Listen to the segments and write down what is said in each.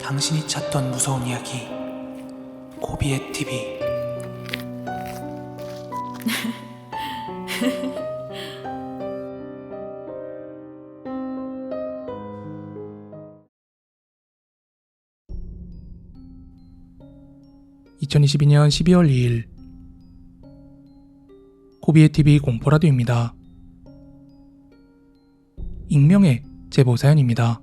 당신이 찾던 무서운 이야기 고비의 TV. (2022년 12월 2일) 고비의 TV 공포라디오입니다. 익명의 제보 사연입니다.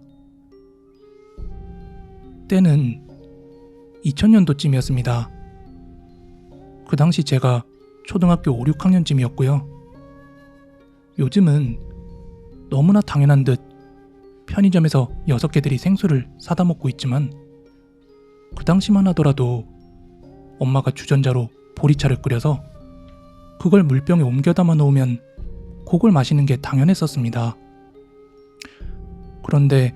때는 2000년도쯤이었습니다. 그 당시 제가 초등학교 5, 6학년쯤이었고요. 요즘은 너무나 당연한 듯 편의점에서 6개들이 생수를 사다 먹고 있지만, 그 당시만 하더라도 엄마가 주전자로 보리차를 끓여서 그걸 물병에 옮겨 담아 놓으면 그걸 마시는 게 당연했었습니다. 그런데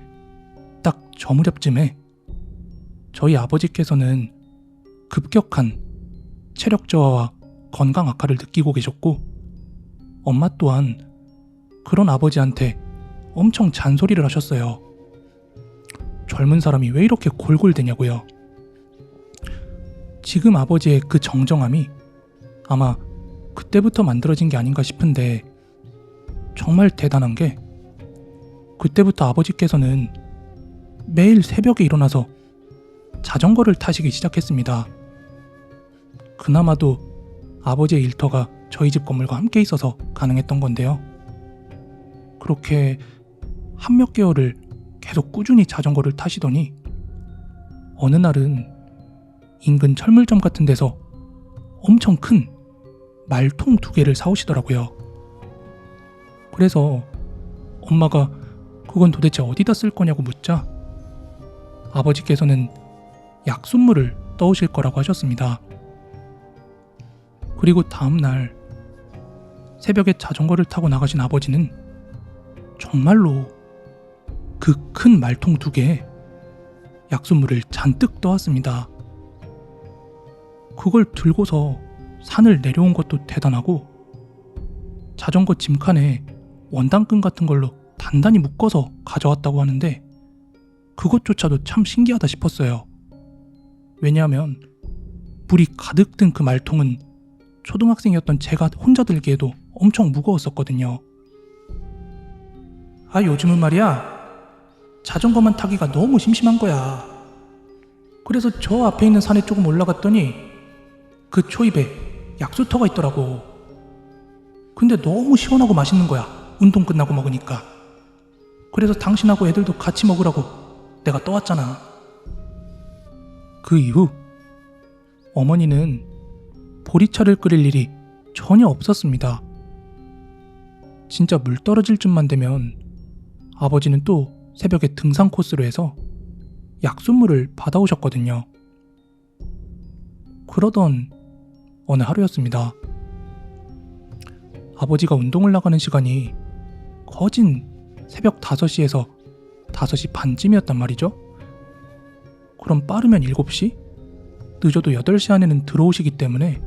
딱 저 무렵쯤에 저희 아버지께서는 급격한 체력 저하와 건강 악화를 느끼고 계셨고, 엄마 또한 그런 아버지한테 엄청 잔소리를 하셨어요. 젊은 사람이 왜 이렇게 골골대냐고요. 지금 아버지의 그 정정함이 아마 그때부터 만들어진 게 아닌가 싶은데, 정말 대단한 게 그때부터 아버지께서는 매일 새벽에 일어나서 자전거를 타시기 시작했습니다. 그나마도 아버지의 일터가 저희 집 건물과 함께 있어서 가능했던 건데요. 그렇게 한 몇 개월을 계속 꾸준히 자전거를 타시더니 어느 날은 인근 철물점 같은 데서 엄청 큰 말통 2개를 사오시더라고요. 그래서 엄마가 그건 도대체 어디다 쓸 거냐고 묻자 아버지께서는 약순물을 떠오실 거라고 하셨습니다. 그리고 다음날 새벽에 자전거를 타고 나가신 아버지는 정말로 그 큰 말통 2개에 약순물을 잔뜩 떠왔습니다. 그걸 들고서 산을 내려온 것도 대단하고, 자전거 짐칸에 원단끈 같은 걸로 단단히 묶어서 가져왔다고 하는데, 그것조차도 참 신기하다 싶었어요. 왜냐하면 물이 가득 든 그 말통은 초등학생이었던 제가 혼자 들기에도 엄청 무거웠었거든요. 요즘은 말이야, 자전거만 타기가 너무 심심한 거야. 그래서 저 앞에 있는 산에 조금 올라갔더니 그 초입에 약수터가 있더라고. 근데 너무 시원하고 맛있는 거야, 운동 끝나고 먹으니까. 그래서 당신하고 애들도 같이 먹으라고 내가 떠왔잖아. 그 이후 어머니는 보리차를 끓일 일이 전혀 없었습니다. 진짜 물 떨어질 쯤만 되면 아버지는 또 새벽에 등산 코스로 해서 약순물을 받아오셨거든요. 그러던 어느 하루였습니다. 아버지가 운동을 나가는 시간이 거진 새벽 5시에서 5시 반쯤이었단 말이죠. 그럼 빠르면 7시? 늦어도 8시 안에는 들어오시기 때문에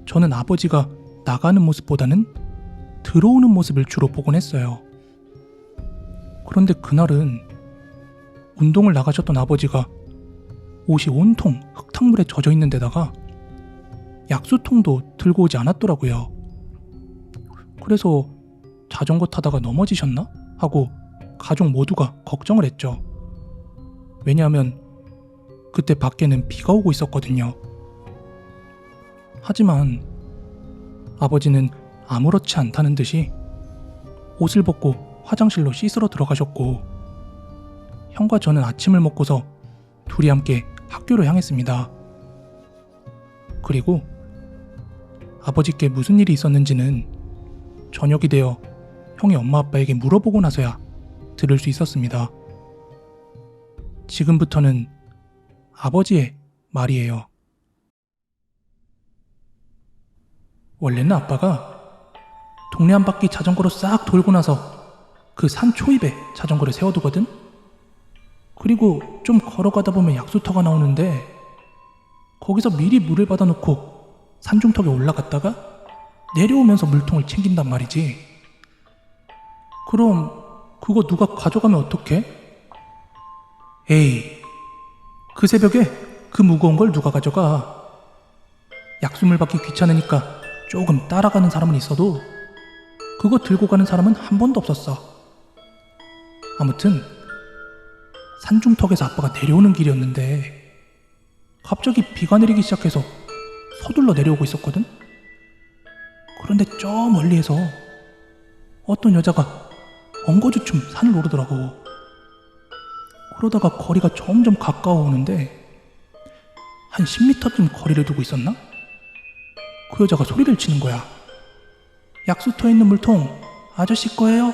저는 아버지가 나가는 모습보다는 들어오는 모습을 주로 보곤 했어요. 그런데 그날은 운동을 나가셨던 아버지가 옷이 온통 흙탕물에 젖어 있는 데다가 약수통도 들고 오지 않았더라고요. 그래서 자전거 타다가 넘어지셨나? 하고 가족 모두가 걱정을 했죠. 왜냐하면 그때 밖에는 비가 오고 있었거든요. 하지만 아버지는 아무렇지 않다는 듯이 옷을 벗고 화장실로 씻으러 들어가셨고, 형과 저는 아침을 먹고서 둘이 함께 학교로 향했습니다. 그리고 아버지께 무슨 일이 있었는지는 저녁이 되어 형이 엄마 아빠에게 물어보고 나서야 들을 수 있었습니다. 지금부터는 아버지의 말이에요. 원래는 아빠가 동네 한 바퀴 자전거로 싹 돌고 나서 그 산 초입에 자전거를 세워두거든? 그리고 좀 걸어가다 보면 약수터가 나오는데, 거기서 미리 물을 받아놓고 산중턱에 올라갔다가 내려오면서 물통을 챙긴단 말이지. 그럼 그거 누가 가져가면 어떡해? 에이, 그 새벽에 그 무거운 걸 누가 가져가. 약수물 받기 귀찮으니까 조금 따라가는 사람은 있어도 그거 들고 가는 사람은 한 번도 없었어. 아무튼 산중턱에서 아빠가 내려오는 길이었는데 갑자기 비가 내리기 시작해서 서둘러 내려오고 있었거든. 그런데 저 멀리에서 어떤 여자가 엉거주춤 산을 오르더라고. 그러다가 거리가 점점 가까워오는데 한 10m쯤 거리를 두고 있었나? 그 여자가 소리를 치는 거야. 약수터에 있는 물통 아저씨 거예요?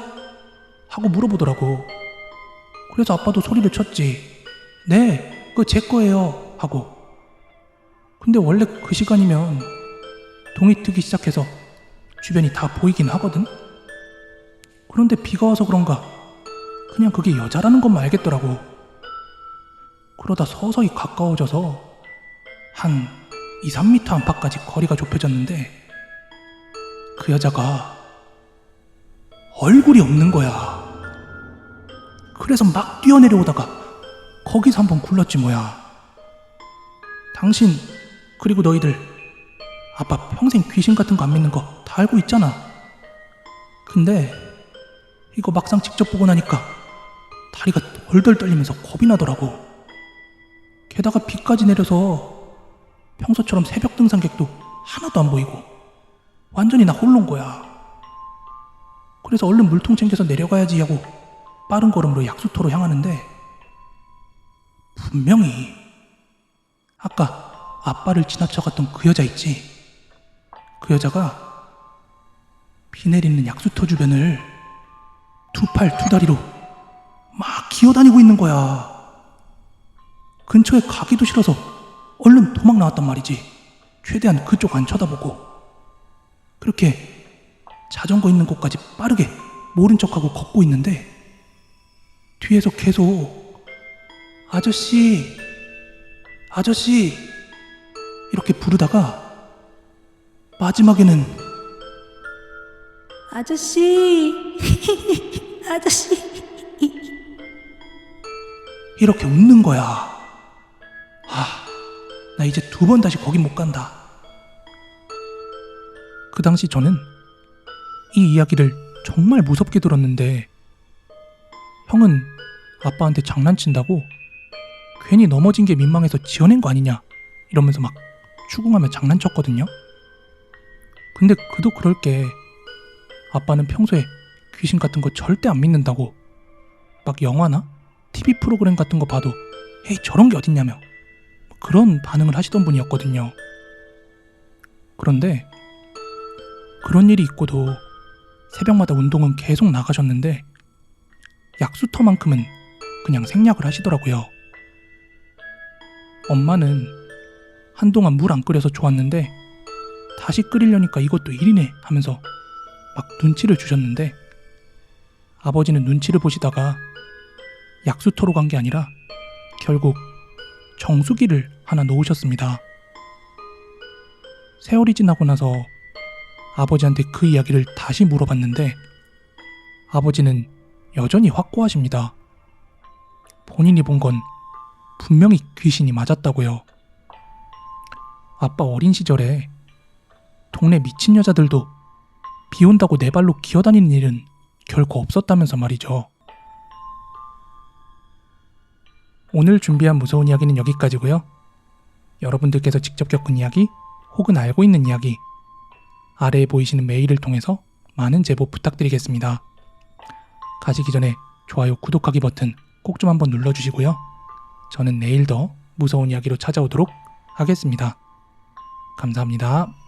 하고 물어보더라고. 그래서 아빠도 소리를 쳤지. 네, 그거 제 거예요 하고. 근데 원래 그 시간이면 동이 트기 시작해서 주변이 다 보이긴 하거든. 그런데 비가 와서 그런가 그냥 그게 여자라는 것만 알겠더라고. 그러다 서서히 가까워져서 한 2, 3m 안팎까지 거리가 좁혀졌는데 그 여자가 얼굴이 없는 거야. 그래서 막 뛰어내려오다가 거기서 한번 굴렀지 뭐야. 당신 그리고 너희들 아빠 평생 귀신 같은 거 안 믿는 거 다 알고 있잖아. 근데 이거 막상 직접 보고 나니까 다리가 덜덜 떨리면서 겁이 나더라고. 게다가 비까지 내려서 평소처럼 새벽 등산객도 하나도 안 보이고 완전히 나 홀로인 거야. 그래서 얼른 물통 챙겨서 내려가야지 하고 빠른 걸음으로 약수터로 향하는데 분명히 아까 아빠를 지나쳐갔던 그 여자 있지? 그 여자가 비 내리는 약수터 주변을 두 팔 두 다리로 막 기어다니고 있는 거야. 근처에 가기도 싫어서 얼른 도망 나왔단 말이지. 최대한 그쪽 안 쳐다보고. 그렇게 자전거 있는 곳까지 빠르게 모른 척하고 걷고 있는데 뒤에서 계속 아저씨 아저씨 이렇게 부르다가 마지막에는 아저씨, 아저씨. 이렇게 웃는 거야. 나 이제 2번 다시 거긴 못 간다. 그 당시 저는 이 이야기를 정말 무섭게 들었는데 형은 아빠한테 장난친다고 괜히 넘어진 게 민망해서 지어낸 거 아니냐 이러면서 막 추궁하며 장난쳤거든요. 근데 그도 그럴 게 아빠는 평소에 귀신 같은 거 절대 안 믿는다고 막 영화나 TV 프로그램 같은 거 봐도 에이 저런 게 어딨냐며 그런 반응을 하시던 분이었거든요. 그런데 그런 일이 있고도 새벽마다 운동은 계속 나가셨는데 약수터만큼은 그냥 생략을 하시더라고요. 엄마는 한동안 물 안 끓여서 좋았는데 다시 끓이려니까 이것도 일이네 하면서 막 눈치를 주셨는데 아버지는 눈치를 보시다가 약수터로 간 게 아니라 결국 정수기를 하나 놓으셨습니다. 세월이 지나고 나서 아버지한테 그 이야기를 다시 물어봤는데 아버지는 여전히 확고하십니다. 본인이 본 건 분명히 귀신이 맞았다고요. 아빠 어린 시절에 동네 미친 여자들도 비 온다고 네 발로 기어다니는 일은 결코 없었다면서 말이죠. 오늘 준비한 무서운 이야기는 여기까지고요. 여러분들께서 직접 겪은 이야기 혹은 알고 있는 이야기 아래에 보이시는 메일을 통해서 많은 제보 부탁드리겠습니다. 가시기 전에 좋아요, 구독하기 버튼 꼭 좀 한번 눌러주시고요. 저는 내일 더 무서운 이야기로 찾아오도록 하겠습니다. 감사합니다.